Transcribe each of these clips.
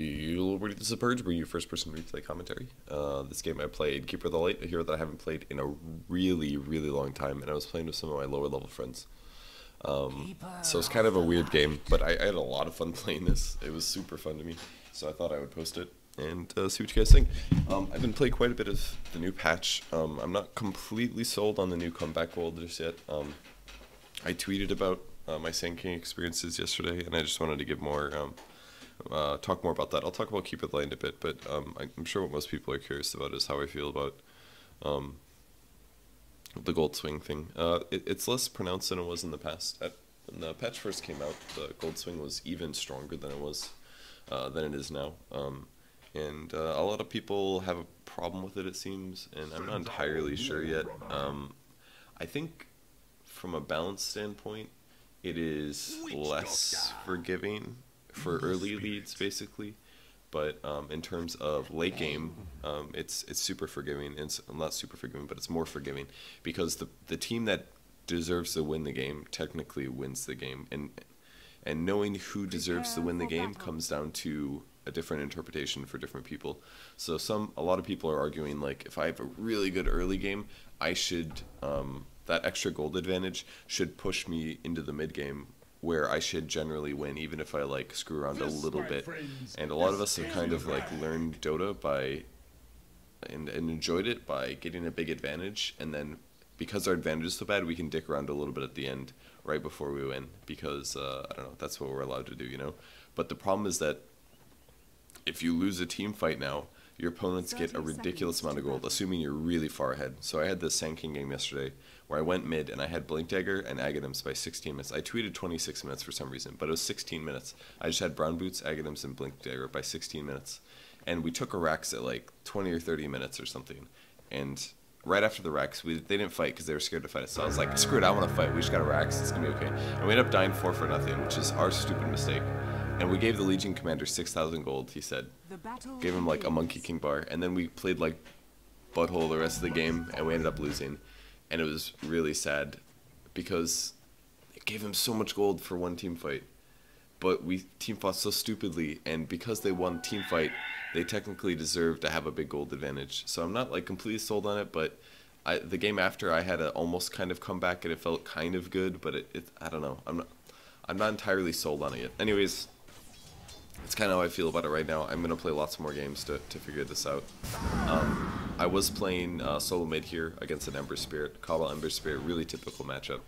This is Purge, bringing you first-person replay commentary. This game I played Keeper of the Light, a hero that I haven't played in a really, really long time, and I was playing with some of my lower-level friends. So it's kind of a weird game, but I had a lot of fun playing this. It was super fun to me, so I thought I would post it and see what you guys think. I've been playing quite a bit of the new patch. I'm not completely sold on the new comeback gold just yet. I tweeted about my Sand King experiences yesterday, and I just wanted to give more... talk more about that. I'll talk about Keeper of the Light in a bit, but I'm sure what most people are curious about is how I feel about the gold swing thing. It's less pronounced than it was in the past. When the patch first came out, the gold swing was even stronger than it is now. And a lot of people have a problem with it, it seems, and I'm not entirely sure yet. I think from a balance standpoint, it is less forgiving for early leads, basically, but in terms of late game, it's super forgiving. It's not super forgiving, but it's more forgiving because the team that deserves to win the game technically wins the game, and knowing who deserves to win the game comes down to a different interpretation for different people. So a lot of people are arguing, like, if I have a really good early game, I should that extra gold advantage should push me into the mid game, where I should generally win, even if I like screw around a little bit. And a lot of us have kind of like learned Dota and enjoyed it by getting a big advantage, and then because our advantage is so bad, we can dick around a little bit at the end, right before we win, because I don't know, that's what we're allowed to do, you know. But the problem is that if you lose a team fight now, your opponents get a ridiculous amount of gold, assuming you're really far ahead. So I had this Sand King game yesterday where I went mid and I had Blink Dagger and Aghanims by 16 minutes. I tweeted 26 minutes for some reason, but it was 16 minutes. I just had Brown Boots, Aghanims, and Blink Dagger by 16 minutes. And we took a Rax at like 20 or 30 minutes or something. And right after the Rax, they didn't fight because they were scared to fight us. So I was like, screw it, I want to fight. We just got a Rax. It's going to be okay. And we ended up dying 4 for nothing, which is our stupid mistake. And we gave the Legion Commander 6,000 gold, he said. Gave him like a Monkey King bar. And then we played like butthole the rest of the game, and we ended up losing. And it was really sad because it gave him so much gold for one team fight. But we team fought so stupidly, and because they won team fight, they technically deserve to have a big gold advantage. So I'm not like completely sold on it, but the game after I had a almost kind of comeback, and it felt kind of good, but I don't know. I'm not entirely sold on it yet. Anyways, that's kind of how I feel about it right now. I'm gonna play lots more games to figure this out. I was playing solo mid here against an Ember Spirit, KotL Ember Spirit, really typical matchup.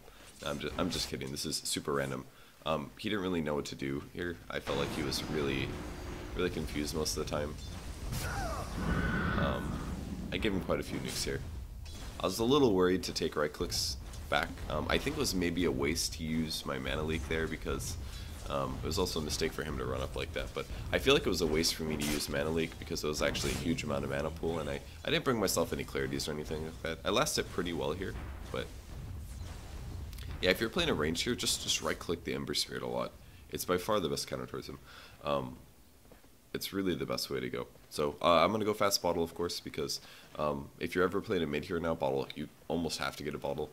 I'm just kidding. This is super random. He didn't really know what to do here. I felt like he was really confused most of the time. I gave him quite a few nukes here. I was a little worried to take right clicks back. I think it was maybe a waste to use my mana leak there because it was also a mistake for him to run up like that, but I feel like it was a waste for me to use Mana Leak because it was actually a huge amount of mana pool, and I didn't bring myself any clarities or anything like that. I lasted pretty well here, but yeah, if you're playing a range here, just right-click the Ember Spirit a lot. It's by far the best counter towards him. It's really the best way to go. So I'm going to go fast bottle, of course, because if you're ever playing a mid here now, bottle, you almost have to get a bottle.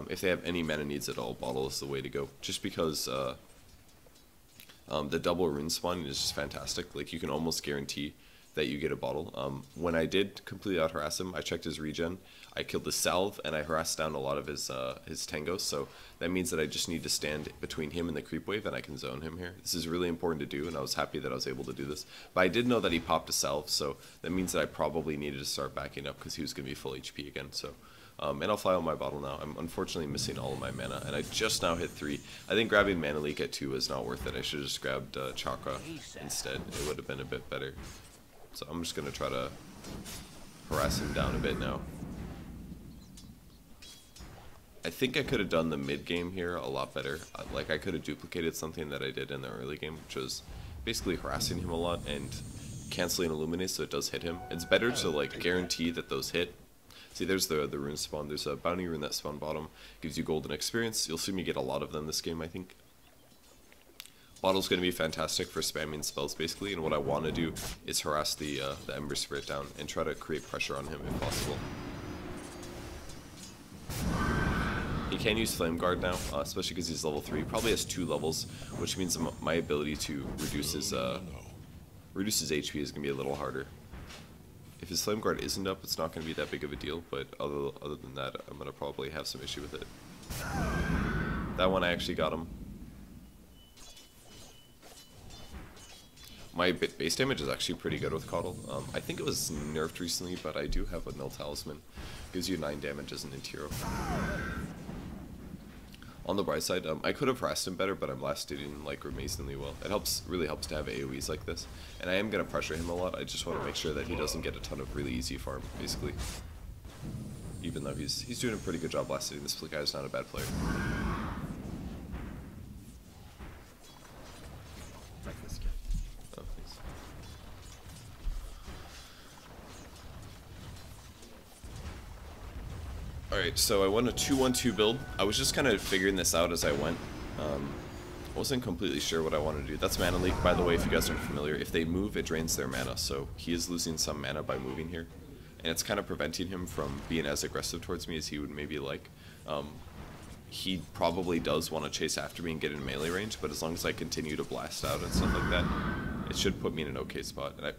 If they have any mana needs at all, bottle is the way to go, just because... the double rune spawn is just fantastic. Like, you can almost guarantee that you get a bottle. When I did completely out harass him, I checked his regen, I killed the salve, and I harassed down a lot of his tangos. So that means that I just need to stand between him and the creep wave, and I can zone him here. This is really important to do, and I was happy that I was able to do this. But I did know that he popped a salve, so that means that I probably needed to start backing up because he was going to be full HP again. So. And I'll fly on my bottle now. I'm unfortunately missing all of my mana, and I just now hit 3. I think grabbing Mana Leak at 2 is not worth it. I should have just grabbed Chakra instead. It would have been a bit better. So I'm just going to try to harass him down a bit now. I think I could have done the mid game here a lot better. Like, I could have duplicated something that I did in the early game, which was basically harassing him a lot and canceling illuminate so it does hit him. It's better to like guarantee that those hit. See, there's the rune spawn. There's a bounty rune that spawn bottom. Gives you golden experience. You'll see me get a lot of them this game, I think. Bottle's going to be fantastic for spamming spells, basically, and what I want to do is harass the Ember Spirit down and try to create pressure on him if possible. He can use Flame Guard now, especially because he's level 3. Probably has 2 levels, which means my ability to reduce his reduces HP is going to be a little harder. If his Flame Guard isn't up, it's not going to be that big of a deal, but other than that, I'm going to probably have some issue with it. That one I actually got him. My base damage is actually pretty good with KotL. I think it was nerfed recently, but I do have a Null Talisman. Gives you 9 damage as an int hero. On the bright side, I could have harassed him better, but I'm lasted in like amazingly well. It really helps to have AoEs like this. And I am going to pressure him a lot. I just want to make sure that he doesn't get a ton of really easy farm, basically. Even though he's doing a pretty good job lasting. This guy's not a bad player. Alright, so I won a 2-1-2 build. I was just kind of figuring this out as I went. I wasn't completely sure what I wanted to do. That's Mana Leak, by the way, if you guys aren't familiar. If they move, it drains their mana, so he is losing some mana by moving here. And it's kind of preventing him from being as aggressive towards me as he would maybe like. He probably does want to chase after me and get in melee range, but as long as I continue to blast out and stuff like that, it should put me in an okay spot. And I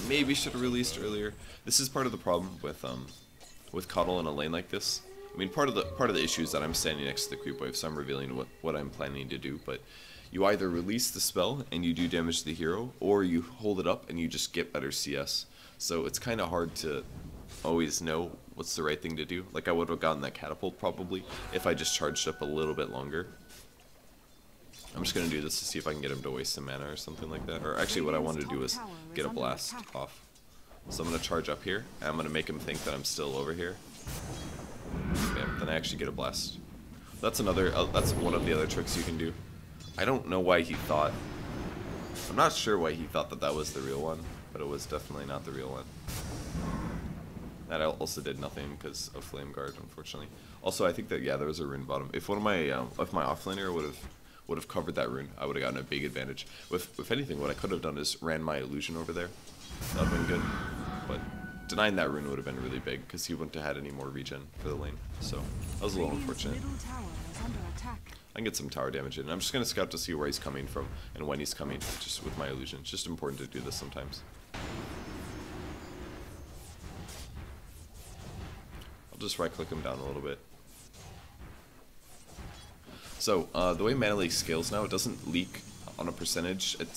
maybe should have released earlier. This is part of the problem with KotL in a lane like this. I mean, part of the issue is that I'm standing next to the creep wave, so I'm revealing what I'm planning to do. But you either release the spell and you do damage to the hero, or you hold it up and you just get better CS. So it's kind of hard to always know what's the right thing to do. Like, I would have gotten that catapult probably if I just charged up a little bit longer. I'm just going to do this to see if I can get him to waste some mana or something like that. Or actually what I wanted to do is get a blast off. So I'm going to charge up here, and I'm going to make him think that I'm still over here. Yeah, then I actually get a blast. That's one of the other tricks you can do. I don't know why he thought... I'm not sure why he thought that that was the real one, but it was definitely not the real one. That also did nothing because of Flame Guard, unfortunately. Also, I think that, yeah, there was a rune bottom. If one of my, if my offlaner would have covered that rune, I would have gotten a big advantage. If anything, what I could have done is ran my illusion over there. That would have been good. But denying that rune would have been really big because he wouldn't have had any more regen for the lane. So that was a little unfortunate. I can get some tower damage in. I'm just going to scout to see where he's coming from and when he's coming, just with my illusion. It's just important to do this sometimes. I'll just right click him down a little bit. So the way Mana Leak scales now, it doesn't leak on a percentage. It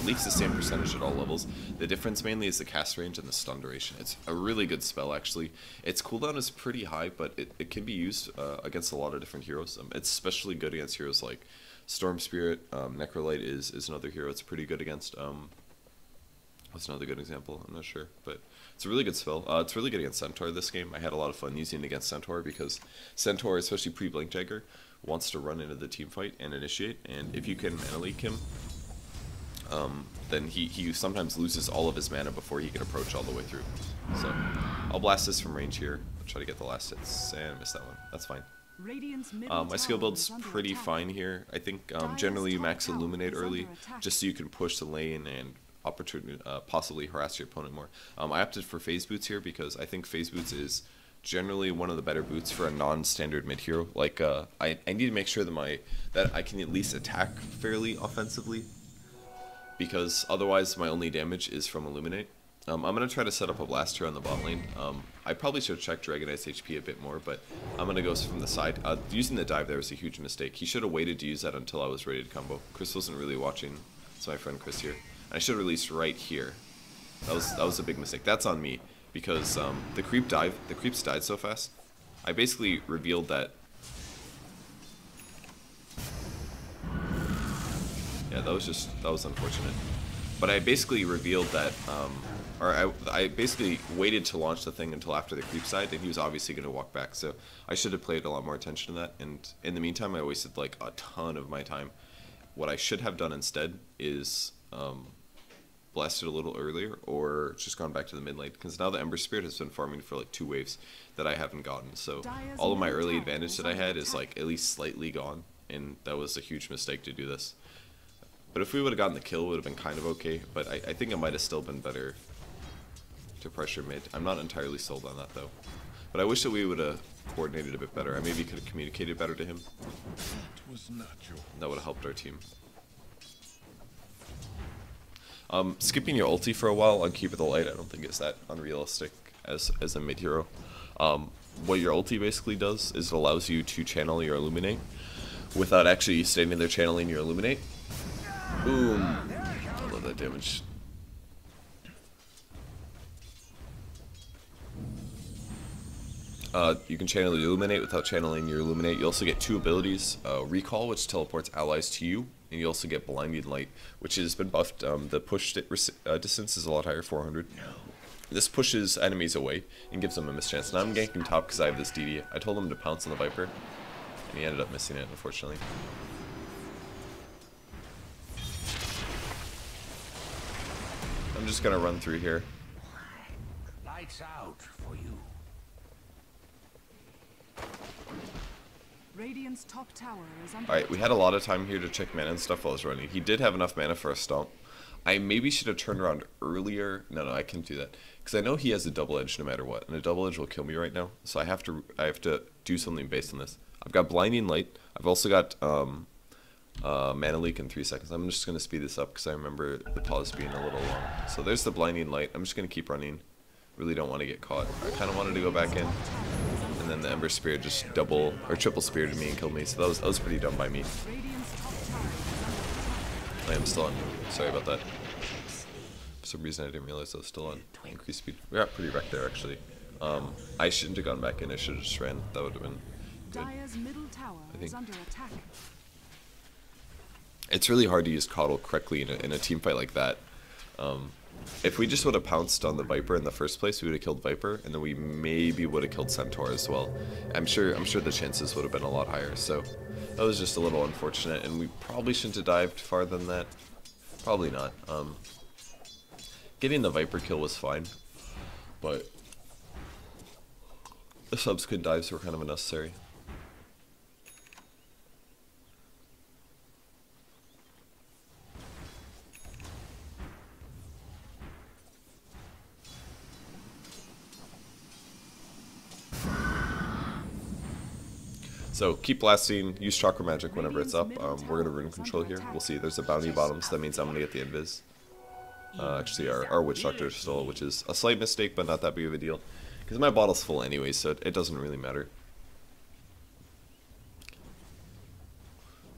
leaks the same percentage at all levels. The difference mainly is the cast range and the stun duration. It's a really good spell, actually. Its cooldown is pretty high, but it can be used against a lot of different heroes. It's especially good against heroes like Storm Spirit. Necrolite is another hero it's pretty good against. What's another good example? I'm not sure, but it's a really good spell. It's really good against Centaur this game. I had a lot of fun using it against Centaur because Centaur, especially pre-Blink Dagger, wants to run into the team fight and initiate, and if you can mana leak him, then he sometimes loses all of his mana before he can approach all the way through. So I'll blast this from range here. I'll try to get the last hits, and I missed that one. That's fine. My skill build's pretty fine here. I think generally you max illuminate early, just so you can push the lane and possibly harass your opponent more. I opted for phase boots here because I think phase boots is generally one of the better boots for a non-standard mid hero. Like I need to make sure that I can at least attack fairly offensively, because otherwise my only damage is from illuminate. I'm gonna try to set up a blast here on the bot lane. I probably should have checked Dragon Ice HP a bit more, but I'm gonna go from the side. Using the dive there was a huge mistake. He should have waited to use that until I was ready to combo. Chris wasn't really watching. It's my friend Chris here. I should have released right here. That was a big mistake. That's on me because the creeps died so fast. I basically revealed that. Yeah, that was unfortunate. But I basically revealed that, or I basically waited to launch the thing until after the creep side, and he was obviously going to walk back. So I should have paid a lot more attention to that. And in the meantime, I wasted like a ton of my time. What I should have done instead is blasted a little earlier, or just gone back to the mid lane, because now the Ember Spirit has been farming for like 2 waves that I haven't gotten. So all of my early advantage that I had is like at least slightly gone, and that was a huge mistake to do this. But if we would have gotten the kill, it would have been kind of okay, but I think it might have still been better to pressure mid. I'm not entirely sold on that though. But I wish that we would have coordinated a bit better. I maybe could have communicated better to him. That would have helped our team. Skipping your ulti for a while on Keep of the Light I don't think is that unrealistic as a mid hero. What your ulti basically does is it allows you to channel your illuminate without actually standing there channeling your illuminate. Boom! I love that damage. You can channel the illuminate without channeling your illuminate. You also get 2 abilities: recall, which teleports allies to you, and you also get blinding light, which has been buffed. The push distance is a lot higher, 400. This pushes enemies away and gives them a mischance. Now I'm ganking top because I have this DD. I told him to pounce on the Viper, and he ended up missing it, unfortunately. I'm just gonna run through here. Lights out for you. Radiant's top tower is under Alright, we had a lot of time here to check mana and stuff while I was running. He did have enough mana for a stomp. I maybe should have turned around earlier. No, I can't do that. Because I know he has a double edge no matter what. And a double edge will kill me right now. So I have to do something based on this. I've got blinding light. I've also got mana leak in 3 seconds. I'm just going to speed this up because I remember the pause being a little long. So there's the blinding light. I'm just going to keep running. Really don't want to get caught. I kind of wanted to go back in. And then the Ember Spear just double or triple speared me and killed me. So that was pretty dumb by me. I am still on. Sorry about that. For some reason I didn't realize I was still on increased speed. We got pretty wrecked there actually. I shouldn't have gone back in. I should have just ran. That would have been good. I think. It's really hard to use KotL correctly in a team fight like that. If we just would have pounced on the Viper in the first place, we would have killed Viper, and then we maybe would have killed Centaur as well. I'm sure the chances would have been a lot higher. So that was just a little unfortunate, and we probably shouldn't have dived farther than that. Probably not. Getting the Viper kill was fine, but the subsequent dives were kind of unnecessary. So keep blasting, use Chakra Magic whenever it's up. We're going to rune control here. We'll see, there's a bounty bottom, so that means I'm going to get the invis. Actually, our Witch Doctor stole, which is a slight mistake, but not that big of a deal. Because my bottle's full anyway, so it doesn't really matter.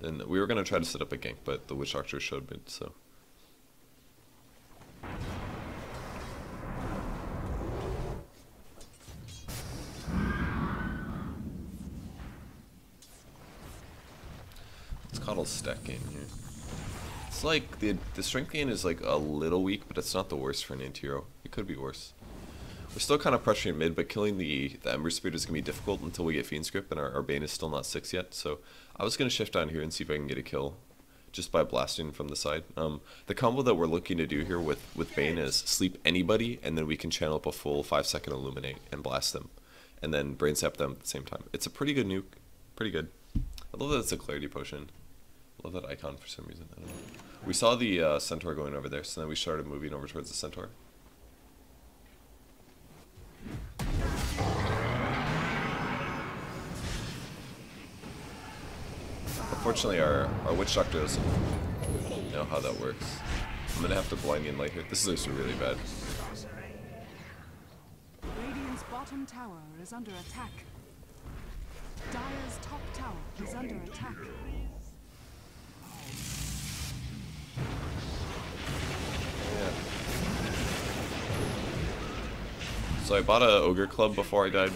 Then we were going to try to set up a gank, but the Witch Doctor showed mid, so... KotL's stack gain here. It's like the strength gain is like a little weak, but it's not the worst for an anti-hero. It could be worse. We're still kind of pressuring mid, but killing the Ember Spirit is going to be difficult until we get Fiend's Grip, and our Bane is still not 6 yet. So I was going to shift down here and see if I can get a kill just by blasting from the side. The combo that we're looking to do here with Bane is sleep anybody, and then we can channel up a full 5-second Illuminate and blast them, and then Brain Sap them at the same time. It's a pretty good nuke. Pretty good. I love that it's a Clarity Potion. Love that icon for some reason. I don't know. We saw the Centaur going over there, so then we started moving over towards the Centaur. Unfortunately, our Witch Doctor doesn't know how that works. I'm gonna have to blinding light here. This is actually really bad. Radiant's bottom tower is under attack. Dire's top tower is under attack. Yeah. So I bought a Ogre Club before I died.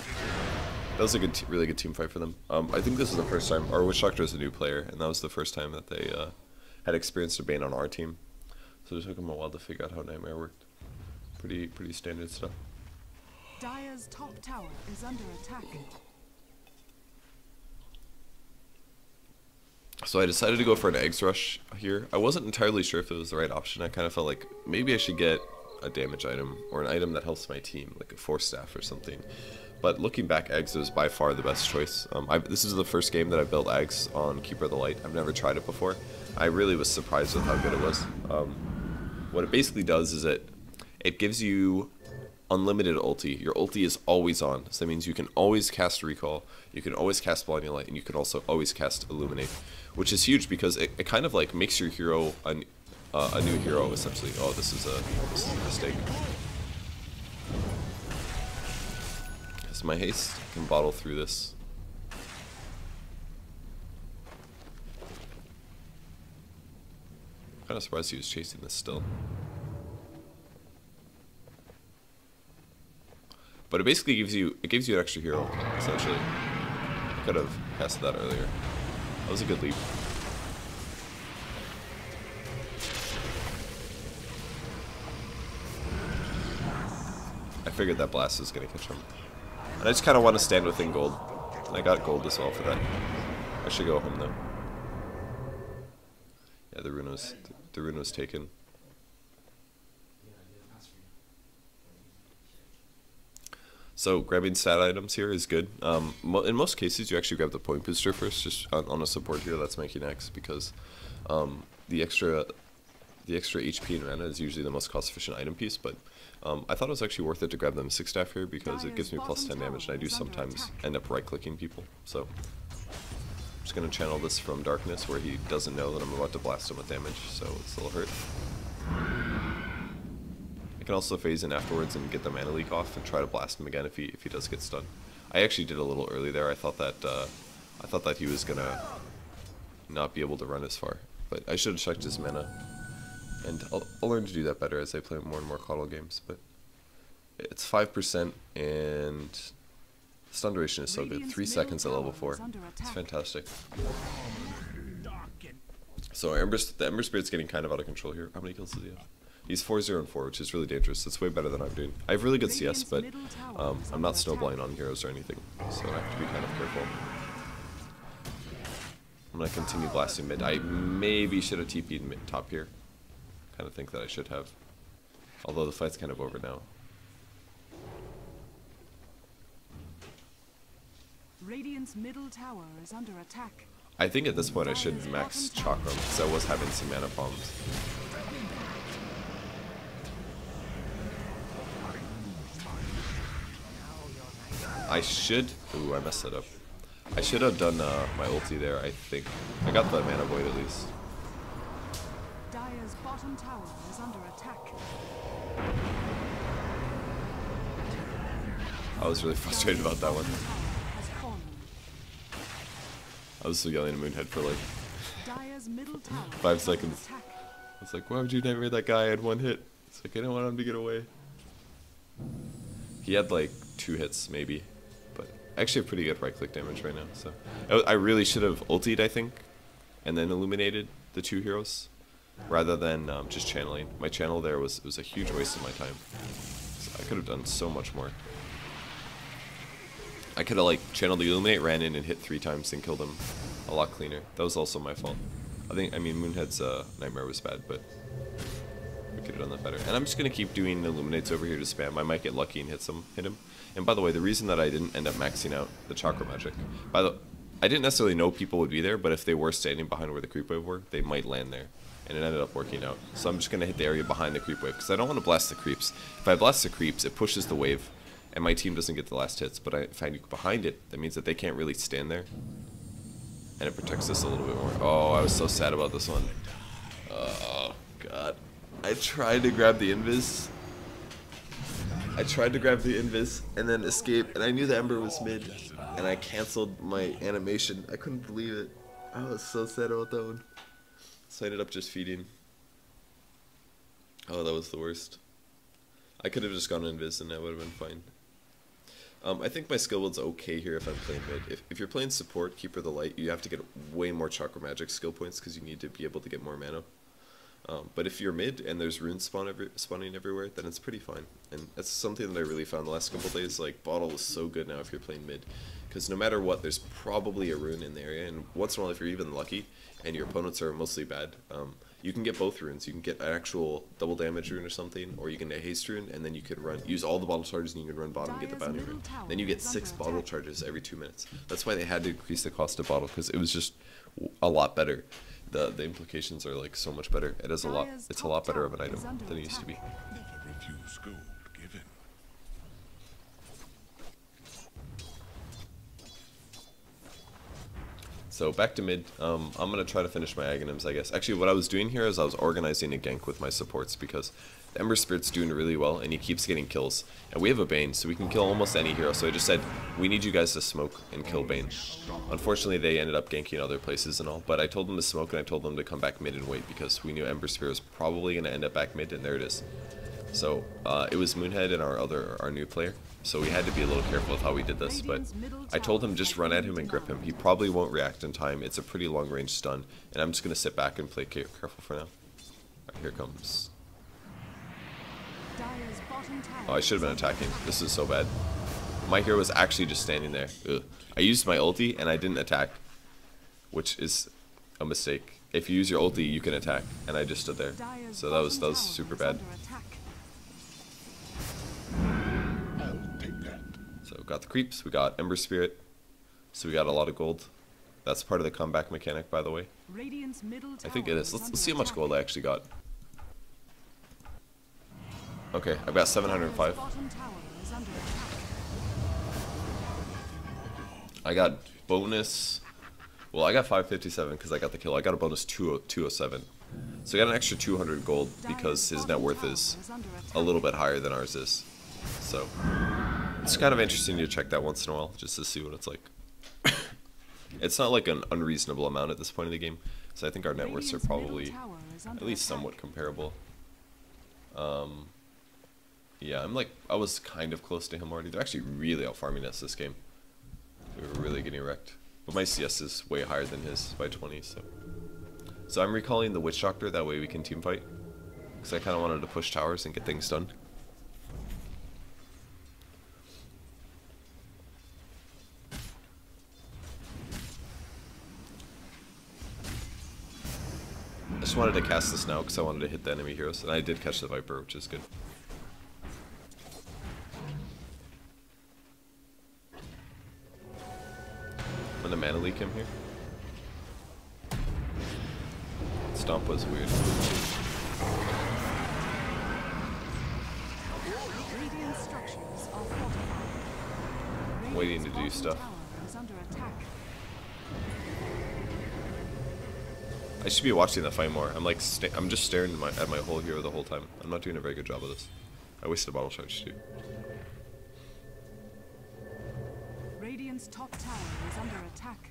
That was a good, really good team fight for them. I think this is the first time, our Witch Doctor is a new player, and that was the first time that they had experienced a Bane on our team. So it took them a while to figure out how Nightmare worked. Pretty standard stuff. Dire's top tower is under attack. So I decided to go for an Aghs rush here. I wasn't entirely sure if it was the right option. I kind of felt like maybe I should get a damage item or an item that helps my team, like a Force Staff or something. But looking back, Aghs was by far the best choice. This is the first game that I built Aghs on Keeper of the Light. I've never tried it before. I really was surprised with how good it was. What it basically does is it gives you unlimited ulti. Your ulti is always on, so that means you can always cast Recall, you can always cast Blinding Light, and you can also always cast Illuminate, which is huge because it kind of like makes your hero a new hero essentially. Oh, this is a mistake. Because my haste can bottle through this. I'm kind of surprised he was chasing this still. But it basically gives you an extra hero essentially. I could have casted that earlier. That was a good leap. I figured that blast was gonna catch him. And I just kinda wanna stand within gold. And I got gold as well for that. I should go home though. Yeah, the rune was taken. So grabbing stat items here is good. In most cases, you actually grab the point booster first, just on a support hero that's making X, because the extra HP and mana is usually the most cost-efficient item piece. But I thought it was actually worth it to grab the Mystic Staff here because it gives me plus 10 damage, and I do sometimes end up right-clicking people. So I'm just gonna channel this from Darkness, where he doesn't know that I'm about to blast him with damage, so it's a little hurt. I can also phase in afterwards and get the mana leak off and try to blast him again if he does get stunned. I actually did a little early there. I thought that he was gonna not be able to run as far, but I should have checked his mana, and I'll learn to do that better as I play more and more KotL games. But it's 5% and stun duration is so good. 3 seconds at level 4. It's fantastic. So the Ember Spirit's getting kind of out of control here. How many kills does he have? He's 4-0 and 4, which is really dangerous. That's way better than I'm doing. I have really good CS, but I'm not snowballing on heroes or anything, so I have to be kind of careful. I'm gonna continue blasting mid. I maybe should have TP'd mid top here. Kind of think that I should have. Although the fight's kind of over now. Radiant's middle tower is under attack. I think at this point I should max Chakram because I was having some mana problems. I should. Ooh, I messed it up. I should have done my ulti there, I think. I got the mana void at least. Dire's bottom tower is under attack. I was really frustrated about that one. I was still yelling at Moonhead for like 5 seconds. I was like, why would you never that guy had 1 hit? It's like, I didn't want him to get away. He had like 2 hits maybe. But I actually have pretty good right click damage right now. So I really should have ultied, I think, and then illuminated the 2 heroes rather than just channeling. My channel there was a huge waste of my time. So I could have done so much more. I could have like channeled the illuminate, ran in and hit 3 times and killed him a lot cleaner. That was also my fault. I mean Moonhead's nightmare was bad, but we could have done that better. And I'm just gonna keep doing illuminates over here to spam. I might get lucky and hit him. And by the way, the reason that I didn't end up maxing out the chakra magic, I didn't necessarily know people would be there, but if they were standing behind where the creep wave were, they might land there. And it ended up working out. So I'm just gonna hit the area behind the creep wave because I don't want to blast the creeps. If I blast the creeps, it pushes the wave. And my team doesn't get the last hits, but if I nuke behind it, that means that they can't really stand there. And it protects us a little bit more. Oh, I was so sad about this one. Oh, God. I tried to grab the invis. And then escape, and I knew the Ember was mid. And I canceled my animation. I couldn't believe it. I was so sad about that one. So I ended up just feeding. Oh, that was the worst. I could have just gone invis and that would have been fine. I think my skill build's okay here if I'm playing mid. If you're playing support, Keeper of the Light, you have to get way more Chakra Magic skill points because you need to be able to get more mana. But if you're mid and there's runes spawning everywhere, then it's pretty fine. And that's something that I really found the last couple days. Like, Bottle is so good now if you're playing mid. Because no matter what, there's probably a rune in the area. And once in a while, if you're even lucky and your opponents are mostly bad, you can get both runes. You can get an actual double damage rune or something, or you can get a haste rune, and then you could use all the bottle charges, and you can run bottom and get the bounty rune. Then you get 6 bottle charges every 2 minutes. That's why they had to increase the cost of bottle, because it was just a lot better. The implications are like so much better. It's a lot better of an item than it used to be. So back to mid. I'm gonna try to finish my Aghanims, I guess. Actually, what I was doing here is I was organizing a gank with my supports because the Ember Spirit's doing really well and he keeps getting kills. And we have a Bane, so we can kill almost any hero. So I just said, we need you guys to smoke and kill Bane. Unfortunately, they ended up ganking other places and all, but I told them to smoke and I told them to come back mid and wait because we knew Ember Spirit was probably gonna end up back mid, and there it is. So it was Moonhead and our new player. So we had to be a little careful with how we did this, but I told him just run at him and grip him. He probably won't react in time. It's a pretty long range stun, and I'm just going to sit back and play careful for now. Right, here comes. Oh, I should have been attacking. This is so bad. My hero was actually just standing there. Ugh. I used my ulti and I didn't attack, which is a mistake. If you use your ulti, you can attack, and I just stood there. So that was super bad. So got the creeps, we got Ember Spirit, so we got a lot of gold. That's part of the comeback mechanic, by the way. I think it is. Let's see how much gold I actually got. Okay, I've got 705. I got bonus. Well, I got 557 because I got the kill. I got a bonus 207. So I got an extra 200 gold because his net worth is a little bit higher than ours is. So it's kind of interesting to check that once in a while, just to see what it's like. It's not like an unreasonable amount at this point in the game, so I think our net worths are probably at least somewhat comparable. Yeah, I was kind of close to him already. They're actually really out farming us this game. We were really getting wrecked. But my CS is way higher than his by 20, so. So I'm recalling the Witch Doctor, that way we can team fight. Because I kind of wanted to push towers and get things done. I just wanted to cast this now because I wanted to hit the enemy heroes, and I did catch the Viper, which is good. I'm gonna mana leak him here. Stomp was weird. Waiting to do stuff. I should be watching the fight more. I'm just staring at my whole hero the whole time. I'm not doing a very good job of this. I wasted a bottle charge too. Radiant's top tower is under attack.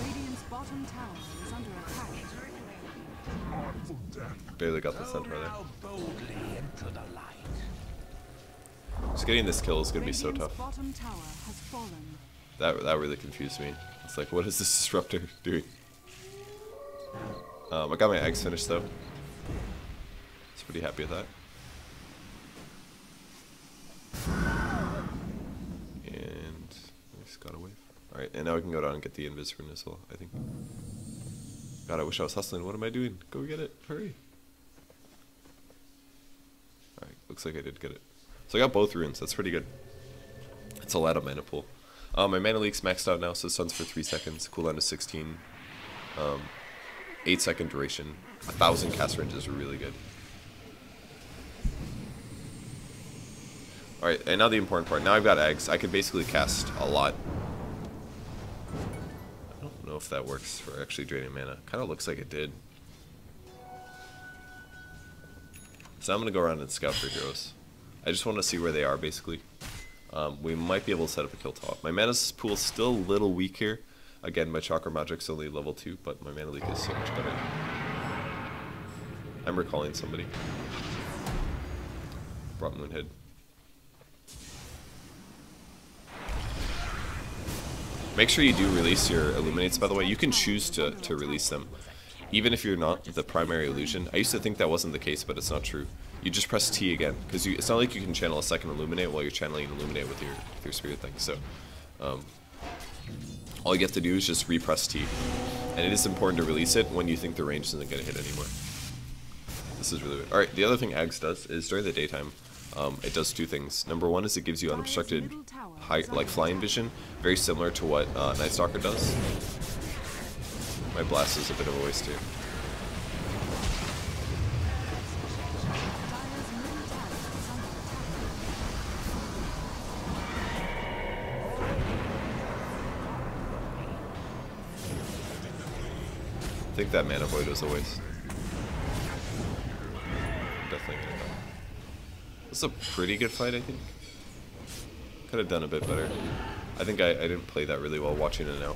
Radiant's bottom tower is under attack. Barely got the centaur there. Just getting this kill is gonna be so tough. That really confused me. It's like, what is this disruptor doing? I got my Aghs finished though. Pretty happy with that. And we just got a wave. Alright, and now we can go down and get the invis rune as well, I think. God, I wish I was hustling. What am I doing? Go get it. Hurry. Alright, looks like I did get it. So I got both runes. That's pretty good. It's a lot of mana pool. My mana leak's maxed out now, so stuns for 3 seconds. Cooldown is 16. 8-second duration. 1,000 cast range is really good. Alright, and now the important part. Now I've got Aghs. I can basically cast a lot. I don't know if that works for actually draining mana. Kind of looks like it did. So I'm going to go around and scout for heroes. I just want to see where they are, basically. We might be able to set up a kill top. My mana pool's still a little weak here. Again, my Chakra Magic's only level 2, but my mana leak is so much better. I'm recalling somebody. Brought Moonhead. Make sure you do release your illuminates, by the way. You can choose to release them, even if you're not the primary illusion. I used to think that wasn't the case, but it's not true. You just press T again, because it's not like you can channel a second illuminate while you're channeling illuminate with your spirit thing. So all you have to do is just repress T, and it is important to release it when you think the range isn't going to hit anymore. This is really weird. Alright, the other thing Aghs does is during the daytime, it does 2 things. Number 1 is it gives you unobstructed flying vision, very similar to what Night Stalker does. My blast is a bit of a waste here. I think that mana void was a waste. Definitely gonna go. This is a pretty good fight, I think. Could have done a bit better. I think I didn't play that really well watching it now.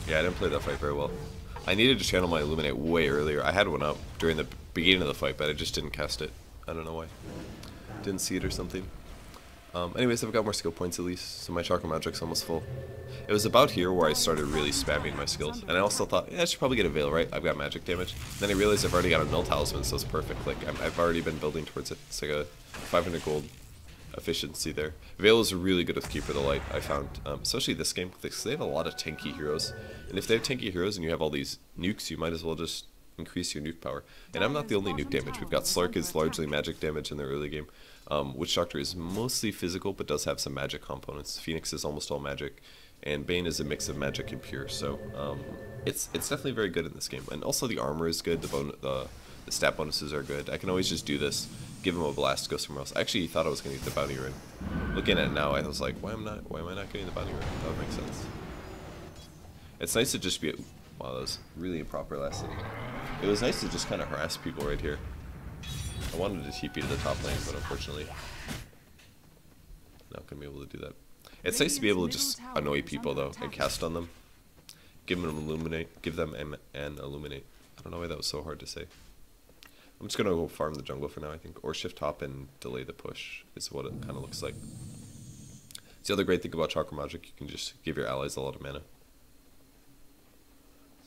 Yeah, I didn't play that fight very well. I needed to channel my illuminate way earlier. I had one up during the beginning of the fight, but I just didn't cast it. I don't know why. Didn't see it or something. Anyways, I've got more skill points at least, so my chakra magic's almost full. It was about here where I started really spamming my skills, and I also thought, yeah, I should probably get a veil, right? I've got magic damage. Then I realized I've already got a null talisman, so it's perfect. Like, I've already been building towards it. It's like a 500 gold efficiency there. Veil is really good with Keeper of the Light, I found, especially this game, because they have a lot of tanky heroes. And if they have tanky heroes and you have all these nukes, you might as well just increase your nuke power. And I'm not the only nuke damage. We've got Slark is largely magic damage in the early game. Witch Doctor is mostly physical, but does have some magic components. Phoenix is almost all magic, and Bane is a mix of magic and pure. So it's definitely very good in this game. And also the armor is good. The stat bonuses are good. I can always just do this, give him a blast, go somewhere else. I actually thought I was going to get the bounty rune. Looking at it now, I was like, why am I not getting the bounty rune? That would make sense. It's nice to just be. Wow, that was really improper last hit. It was nice to just kind of harass people right here. I wanted to TP to the top lane, but unfortunately, not gonna be able to do that. It's nice to be able to just annoy people though and cast on them. Give them an illuminate. Give them an illuminate. I don't know why that was so hard to say. I'm just gonna go farm the jungle for now, I think, or shift top and delay the push is what it kind of looks like. It's the other great thing about chakra magic. You can just give your allies a lot of mana.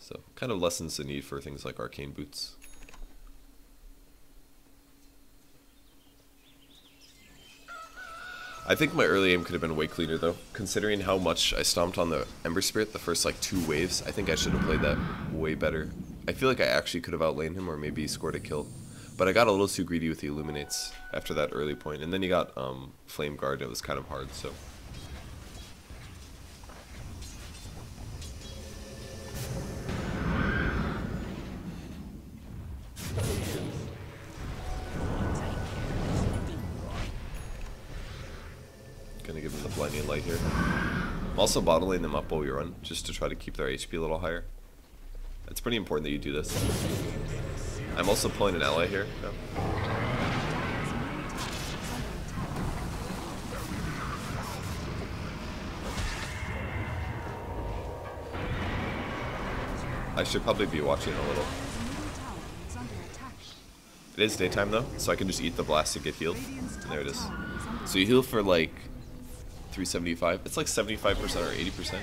So, kind of lessens the need for things like arcane boots. I think my early aim could have been way cleaner though, considering how much I stomped on the Ember Spirit the first like 2 waves. I think I should have played that way better. I feel like I actually could have outlaned him or maybe scored a kill. But I got a little too greedy with the Illuminates after that early point. And then you got Flame Guard, it was kind of hard, so. Gonna give them the blinding light here. I'm also bottling them up while we run, just to try to keep their HP a little higher. It's pretty important that you do this. I'm also pulling an ally here. No. I should probably be watching a little. It is daytime though, so I can just eat the blast and get healed. And there it is. So you heal for like 375. It's like 75% or 80%.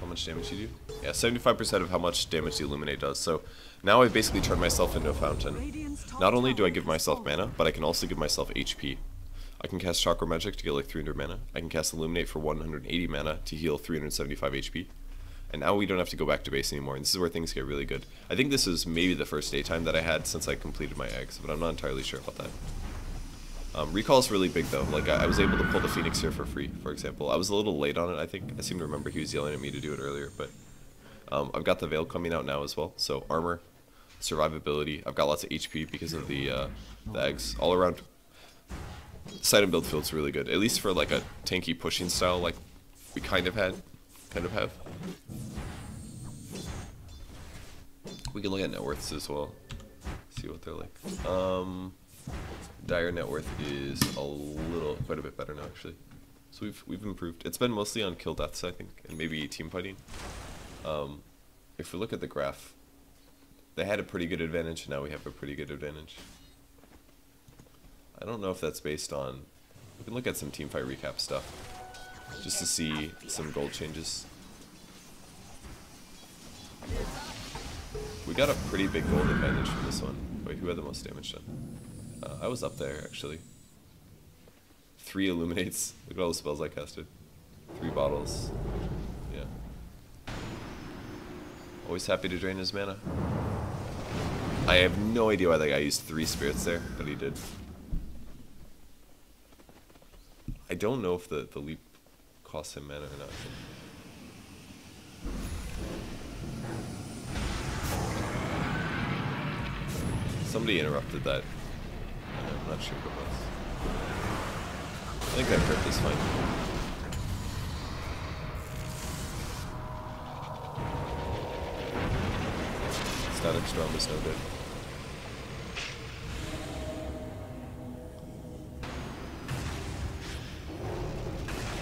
How much damage you do? Yeah, 75% of how much damage the Illuminate does. So now I've basically turned myself into a fountain. Not only do I give myself mana, but I can also give myself HP. I can cast Chakra Magic to get like 300 mana. I can cast Illuminate for 180 mana to heal 375 HP. And now we don't have to go back to base anymore, and this is where things get really good. I think this is maybe the first daytime that I had since I completed my Aghs, but I'm not entirely sure about that. Recall is really big though. Like I was able to pull the Phoenix here for free, for example. I was a little late on it, I think. I seem to remember he was yelling at me to do it earlier, but I've got the Veil coming out now as well. So armor, survivability. I've got lots of HP because of the Aghs. All around, sight and build field's really good. At least for like a tanky pushing style, like we kind of have. We can look at net worths as well. See what they're like. Dire net worth is quite a bit better now actually. So we've improved. It's been mostly on kill deaths I think, and maybe team fighting. If we look at the graph, they had a pretty good advantage, and now we have a pretty good advantage. I don't know if that's based on. We can look at some team fight recap stuff, just to see some gold changes. We got a pretty big gold advantage from this one. Wait, who had the most damage done? I was up there, actually. 3 Illuminates. Look at all the spells I casted. 3 bottles. Yeah. Always happy to drain his mana. I have no idea why that guy used 3 spirits there, but he did. I don't know if the leap costs him mana or not. Somebody interrupted that. I'm not sure who it was. think that crit is fine. Static Storm is no good.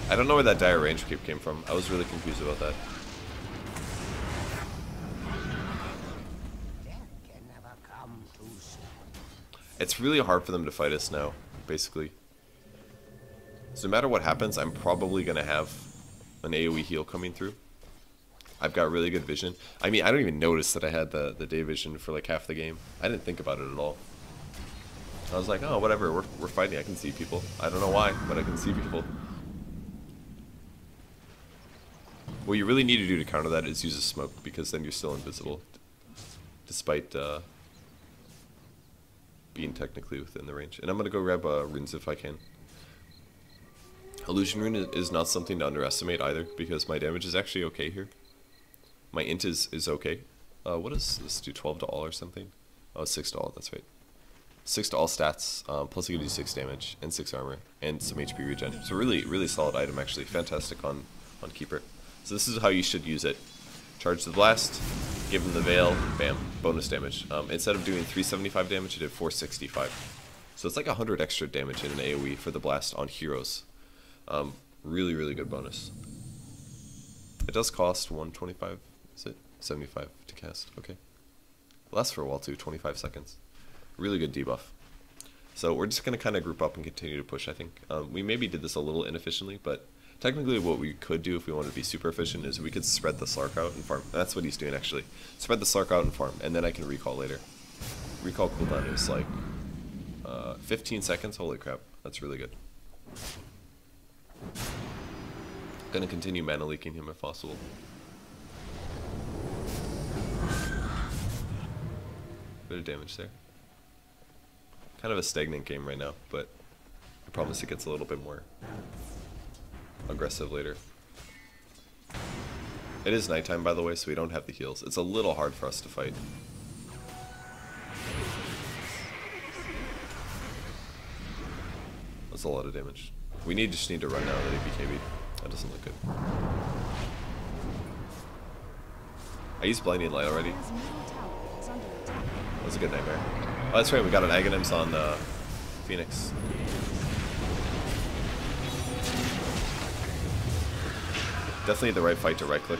I don't know where that dire range creep came from. I was really confused about that. It's really hard for them to fight us now, basically. So no matter what happens, I'm probably going to have an AoE heal coming through. I've got really good vision. I mean, I don't even notice that I had the day vision for like half the game. I didn't think about it at all. I was like, oh, whatever, we're fighting, I can see people. I don't know why, but I can see people. What you really need to do to counter that is use a smoke, because then you're still invisible. Despite being technically within the range. And I'm going to go grab runes if I can. Illusion rune is not something to underestimate either, because my damage is actually okay here. My int is okay. What does this do? 12 to all or something? Oh, 6 to all, that's right. 6 to all stats, plus I can do 6 damage, and 6 armor, and some HP regen. So really, really solid item actually. Fantastic on Keeper. So this is how you should use it. Charge the blast, give him the veil, bam, bonus damage. Instead of doing 375 damage, it did 465. So it's like 100 extra damage in an AoE for the blast on heroes. Really, really good bonus. It does cost 125, is it? 75 to cast, okay. Lasts for a while too, 25 seconds. Really good debuff. So we're just going to kind of group up and continue to push, I think. We maybe did this a little inefficiently, but technically what we could do if we wanted to be super efficient is we could spread the Slark out and farm. That's what he's doing actually. Spread the Slark out and farm, and then I can recall later. Recall cooldown is like 15 seconds, holy crap, that's really good. Gonna continue mana leaking him if possible. Bit of damage there. Kind of a stagnant game right now, but I promise it gets a little bit more aggressive later. It is nighttime, by the way, so we don't have the heals. It's a little hard for us to fight. That's a lot of damage. We just need to run now that ABKB. That doesn't look good. I used Blinding Light already. That was a good nightmare. Oh, that's right, we got an Aghanims on Phoenix. Definitely the right fight to right click.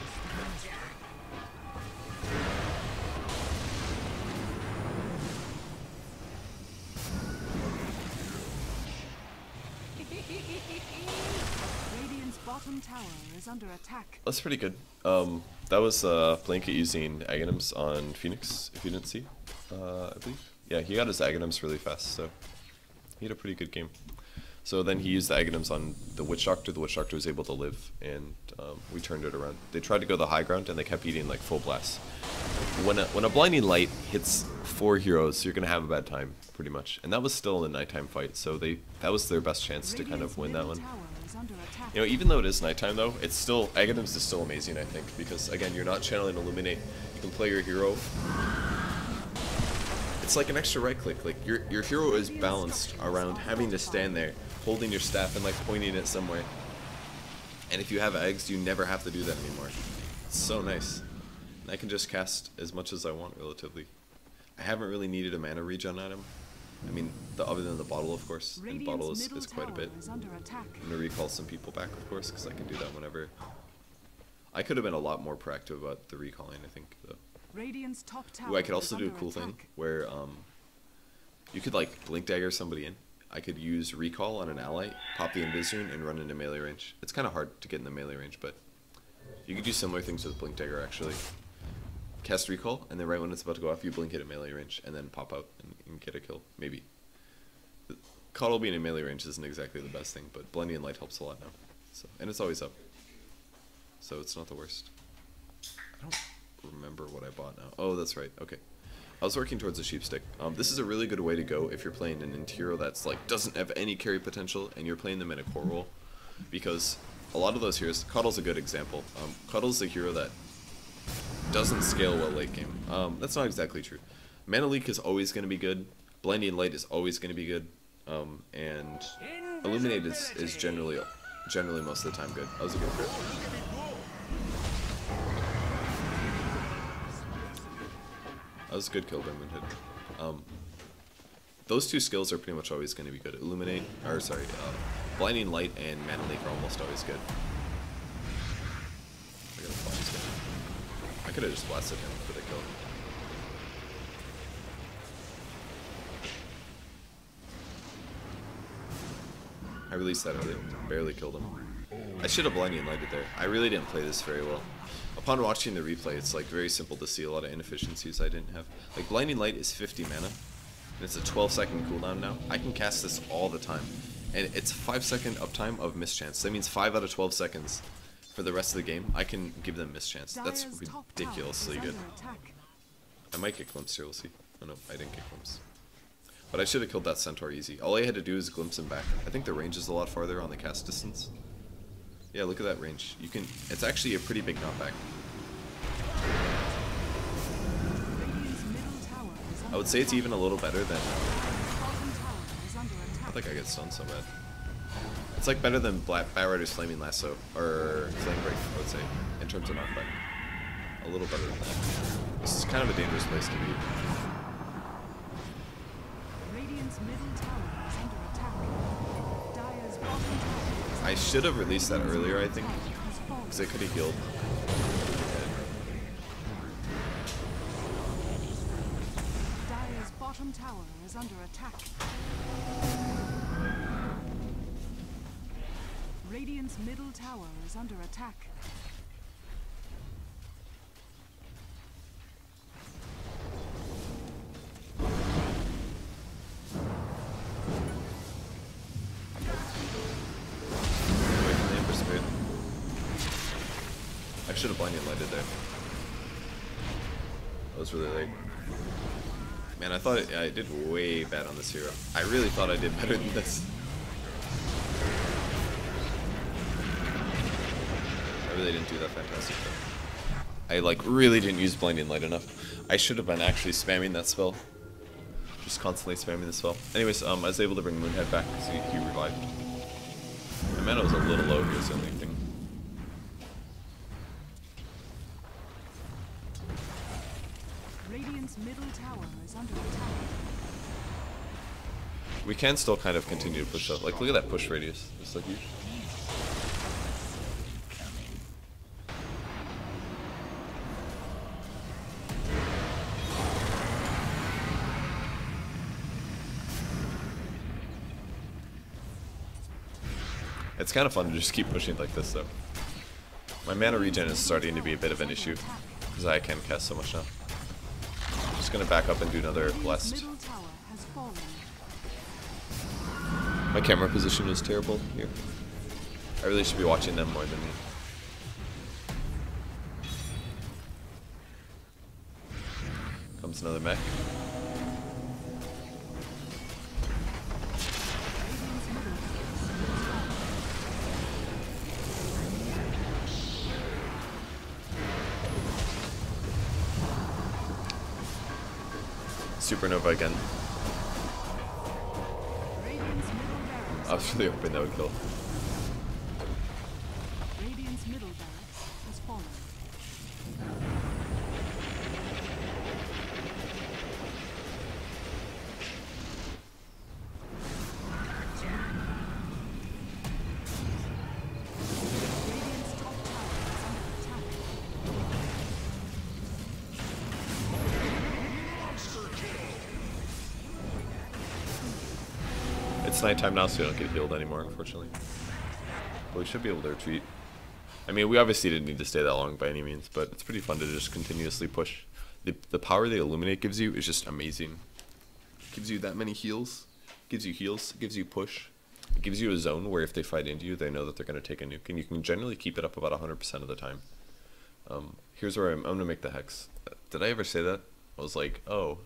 Radiant's bottom tower is under attack. That's pretty good. That was Blanket using Aghanims on Phoenix, if you didn't see, I believe. Yeah, he got his Aghanims really fast, so he had a pretty good game. So then he used the Aghanims on the Witch Doctor. The Witch Doctor was able to live, and we turned it around. They tried to go the high ground, and they kept eating like full blasts. When a Blinding Light hits 4 heroes, you're gonna have a bad time, pretty much. And that was still in a nighttime fight, so that was their best chance to kind of win that one. You know, even though it is nighttime though, it's still, Aghanims is still amazing, I think, because again, you're not channeling illuminate. You can play your hero. It's like an extra right click. Like your hero is balanced around having to stand there, holding your staff and like pointing it somewhere. And if you have Aghs, you never have to do that anymore. It's so nice. And I can just cast as much as I want relatively. I haven't really needed a mana regen on him. I mean, other than the bottle, of course. And bottle is quite a bit. I'm gonna recall some people back, of course, because I can do that whenever. I could have been a lot more proactive about the recalling, I think, though. Radiant's top tower. Ooh, I could also do a cool thing where you could like blink dagger somebody in. I could use recall on an ally, pop the invis rune, and run into melee range. It's kind of hard to get in the melee range, but you could do similar things with blink dagger actually. Cast recall, and then right when it's about to go off, you blink it at melee range, and then pop out and get a kill, maybe. KotL being in melee range isn't exactly the best thing, but Blinding Light helps a lot now. So, and it's always up, so it's not the worst. I don't remember what I bought now. Oh, that's right. Okay, I was working towards a sheep stick. This is a really good way to go if you're playing an hero that's like doesn't have any carry potential, and you're playing them in a core role, because a lot of those heroes, KotL's a good example. KotL's a hero that doesn't scale well late game. That's not exactly true. Mana leak is always going to be good. Blinding Light is always going to be good. And illuminate is generally most of the time good. That was a good crit. That was a good kill by Moonhead. Those two skills are pretty much always going to be good. Illuminate, or sorry, Blinding Light and Mana Leak are almost always good. I gotta find this guy. I could have just blasted him for the kill. I released that earlier. Barely killed him. I should have Blinding Lighted there. I really didn't play this very well. Upon watching the replay, it's like very simple to see a lot of inefficiencies I didn't have. Like Blinding Light is 50 mana, and it's a 12-second cooldown now. I can cast this all the time, and it's 5-second uptime of mischance. That means 5 out of 12 seconds for the rest of the game. I can give them mischance. That's ridiculously good. I might get glimpse here. We'll see. Oh no, I didn't get glimpse. But I should have killed that centaur easy. All I had to do is glimpse him back. I think the range is a lot farther on the cast distance. Yeah, look at that range. You can. It's actually a pretty big knockback. I would say it's even a little better than. I think I get stunned so bad. It's like better than Batrider's Flaming Lasso or Flame Break, I would say, in terms of knockback. A little better than that. This is kind of a dangerous place to be. I should have released that earlier, I think, because it could have healed. Dire's bottom tower is under attack. Radiant's middle tower is under attack. I should have Blinding Lighted there. That was really late. Man, I thought I did way bad on this hero. I really thought I did better than this. I really didn't do that fantastic though. I like really didn't use Blinding Light enough. I should have been actually spamming that spell. Just constantly spamming the spell. Anyways, I was able to bring Moonhead back because he revived. My mana was a little low, he was the only thing. Radiant's middle tower is under attack. We can still kind of continue to push up. Like, look at that push radius. It's like huge. It's kind of fun to just keep pushing like this, though. My mana regen is starting to be a bit of an issue, because I can cast so much now. Just gonna back up and do another blast. My camera position is terrible here. I really should be watching them more than me. Comes another mech. Supernova again. I was really hoping that would kill. Radiant's middle barracks has fallen. Radiant's top tower is under attack. It's nighttime now, so we don't get healed anymore, unfortunately. But we should be able to retreat. I mean, we obviously didn't need to stay that long by any means, but it's pretty fun to just continuously push. The power the Illuminate gives you is just amazing. It gives you that many heals, gives you push. It gives you a zone where if they fight into you, they know that they're going to take a nuke, and you can generally keep it up about 100% of the time. Here's where I'm going to make the Hex. Did I ever say that? I was like, oh,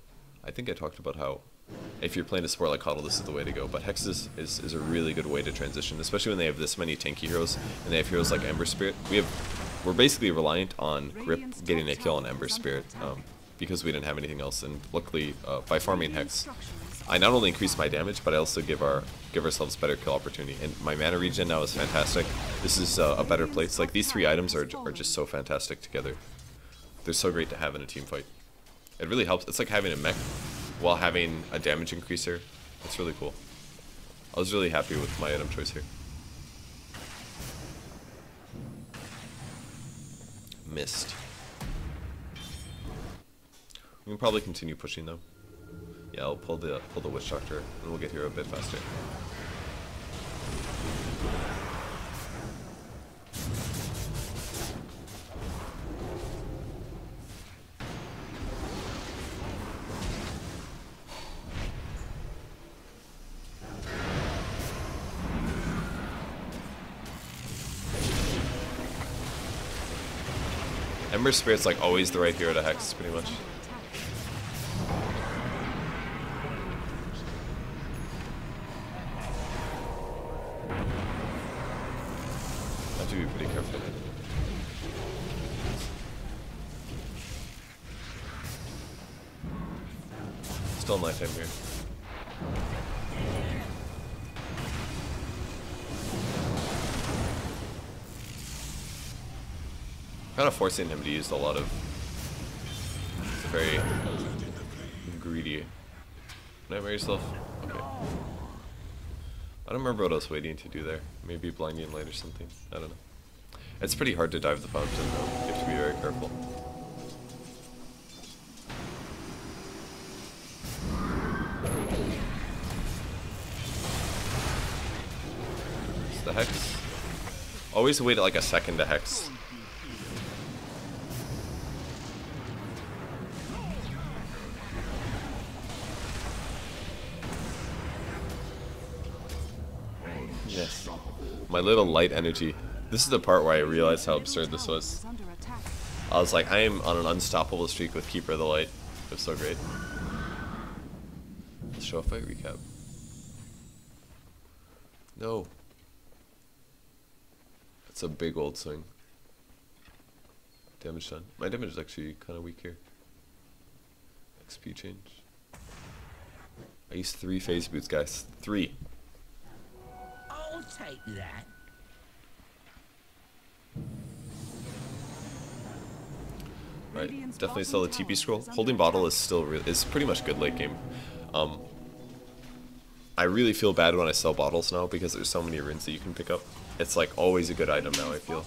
I think I talked about how if you're playing a support like KotL, this is the way to go. But Hex is a really good way to transition, especially when they have this many tanky heroes, and they have heroes like Ember Spirit. We're basically reliant on Grip getting a kill on Ember Spirit, because we didn't have anything else, and luckily, by farming Hex, I not only increase my damage, but I also give ourselves better kill opportunity. And my mana regen now is fantastic. This is a better place. Like, these 3 items are just so fantastic together. They're so great to have in a team fight. It really helps. It's like having a mech while having a damage increaser. It's really cool. I was really happy with my item choice here. Missed. We can probably continue pushing though. Yeah, I'll pull the Witch Doctor and we'll get here a bit faster. Ember Spirit's like always the right hero to hex, pretty much. Have to be pretty careful. Still nighttime here. Kind of forcing him to use a lot of. It's very greedy. Nightmare yourself? Okay. I don't remember what I was waiting to do there. Maybe blinding light or something. I don't know. It's pretty hard to dive the fountain though. You have to be very careful. It's the hex. Always wait like a second to hex. Yes. My little light energy. This is the part where I realized how absurd this was. I was like, I am on an unstoppable streak with Keeper of the Light. It was so great. Let's show a fight recap. No. It's a big old swing. Damage done. My damage is actually kind of weak here. XP change. I used 3 phase boots, guys. 3. I'll take that. Right, definitely still a TP scroll. Holding bottle is still is pretty much good late game. I really feel bad when I sell bottles now because there's so many runes that you can pick up. It's like always a good item now, I feel.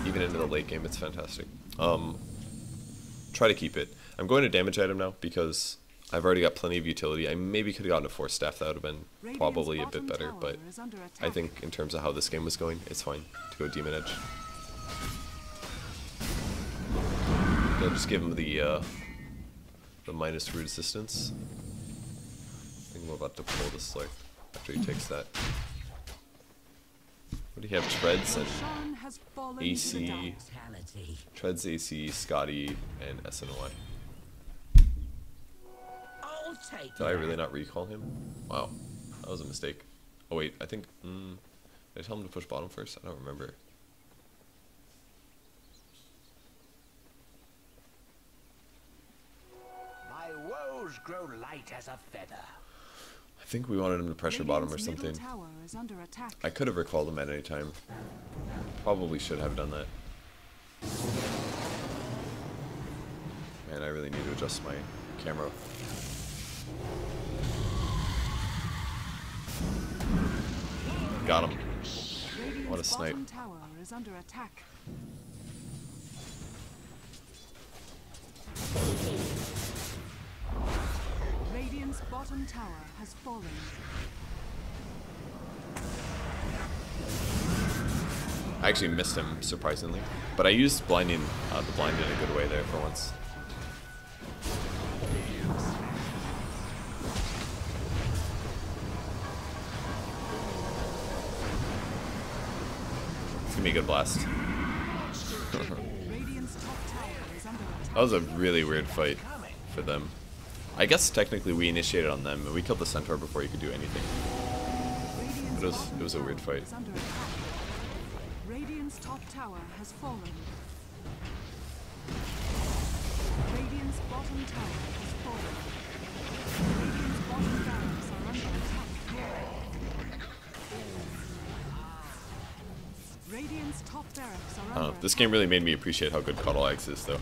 Even into the late game, it's fantastic. Try to keep it. I'm going to damage item now because I've already got plenty of utility. I maybe could have gotten a 4 staff, that would have been probably a bit better, but I think in terms of how this game was going, it's fine to go Demon Edge. I'll just give him the minus resistance. I think we're about to pull this like after he takes that. What do you have? Treads and AC. Treads, AC, Scotty, and SNY. Did I really not recall him? Wow, that was a mistake. Oh wait, I think. Did I tell him to push bottom first? I don't remember. My woes grow light as a feather. I think we wanted him to pressure bottom or something. I could have recalled him at any time. Probably should have done that. Man, I really need to adjust my camera. Got him. What a snipe. Radiant's bottom tower has fallen. I actually missed him, surprisingly. But I used blinding, the blind in a good way there for once. It's gonna be a good blast. That was a really weird fight for them. I guess technically we initiated on them, and we killed the centaur before you could do anything. But it was a weird fight. Radiant's top tower has fallen. Radiant's bottom tower has fallen. Radiant's bottom barracks are under attack. Radiant's top barracks are under This game really made me appreciate how good KotL Aghs is, though.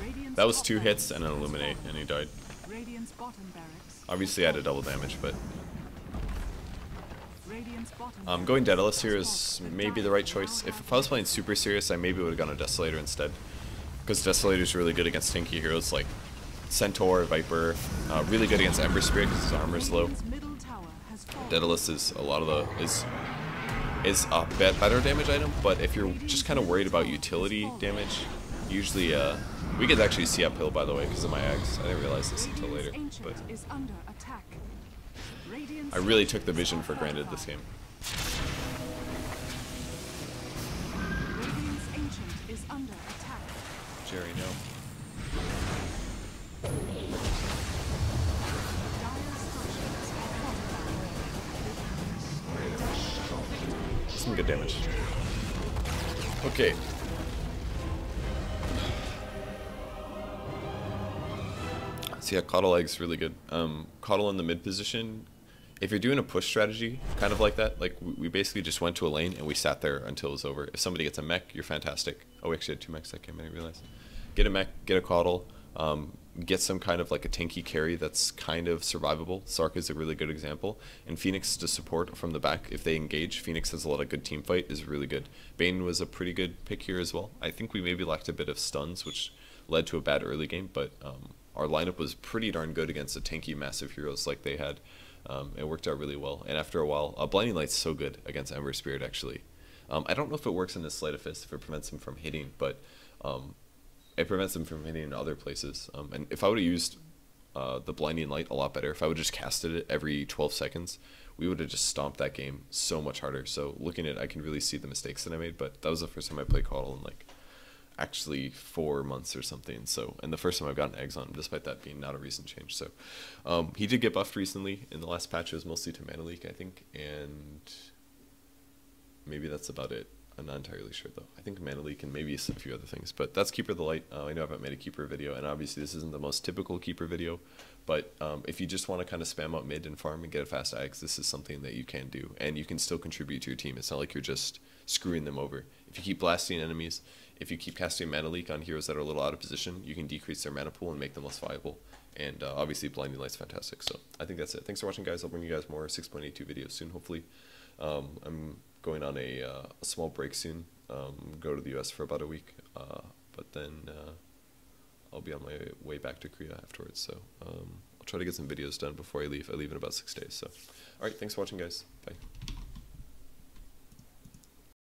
Radiant's That was top 2 hits barracks and an has illuminate, fallen. and he died. Radiant's bottom barracks. Obviously, I had a double damage, but Radiant's bottom going barracks Daedalus here has is fallen. maybe the right choice. If I was playing super serious, I maybe would have gone a Desolator instead. Because Desolator is really good against tanky heroes like Centaur, Viper. Really good against Ember Spirit because his armor is low. Radiant's middle tower has fallen. Daedalus is a lot of the is a better damage item, but if you're just kind of worried about utility damage, usually we could actually see uphill, by the way, because of my Aghs. I didn't realize this until later, Radiant's but ancient is under attack. Radiant's I really took the vision for granted this game. Radiant's ancient is under attack. Jerry, no. Dire's structures are fortified. Some good damage. Okay. So yeah, KotL Aghs really good. KotL in the mid position. If you're doing a push strategy, kind of like that, like we basically just went to a lane and we sat there until it was over. If somebody gets a mech, you're fantastic. Oh, we actually had 2 mechs that game, I didn't realize. Get a mech, get a KotL, get some kind of like a tanky carry that's kind of survivable. Sark is a really good example. And Phoenix to support from the back. If they engage, Phoenix has a lot of good team fight, is really good. Bane was a pretty good pick here as well. I think we maybe lacked a bit of stuns, which led to a bad early game, but our lineup was pretty darn good against the tanky massive heroes like they had. It worked out really well, and after a while, Blinding Light's so good against Ember Spirit actually. I don't know if it works in this Sleight of Fist, if it prevents him from hitting, but it prevents him from hitting in other places. And if I would have used the Blinding Light a lot better, if I would just casted it every 12 seconds, we would have just stomped that game so much harder. So looking at it, I can really see the mistakes that I made, but that was the first time I played KotL in like actually 4 months or something. So, and the first time I've gotten Aghs on, despite that being not a recent change. So he did get buffed recently in the last patch. It was mostly to mana leak, I think, and maybe that's about it. I'm not entirely sure though. I think mana leak and maybe a few other things, but that's Keeper of the Light. I know I haven't made a Keeper video, and obviously this isn't the most typical Keeper video, but if you just want to kind of spam out mid and farm and get a fast Aghs, this is something that you can do, and you can still contribute to your team. It's not like you're just screwing them over. If you keep blasting enemies, if you keep casting mana leak on heroes that are a little out of position, you can decrease their mana pool and make them less viable. And obviously Blinding Light's fantastic. So I think that's it. Thanks for watching, guys. I'll bring you guys more 6.82 videos soon, hopefully. I'm going on a small break soon. Go to the US for about a week, but then I'll be on my way back to Korea afterwards. So I'll try to get some videos done before I leave. I leave in about 6 days. So, all right, thanks for watching, guys. Bye.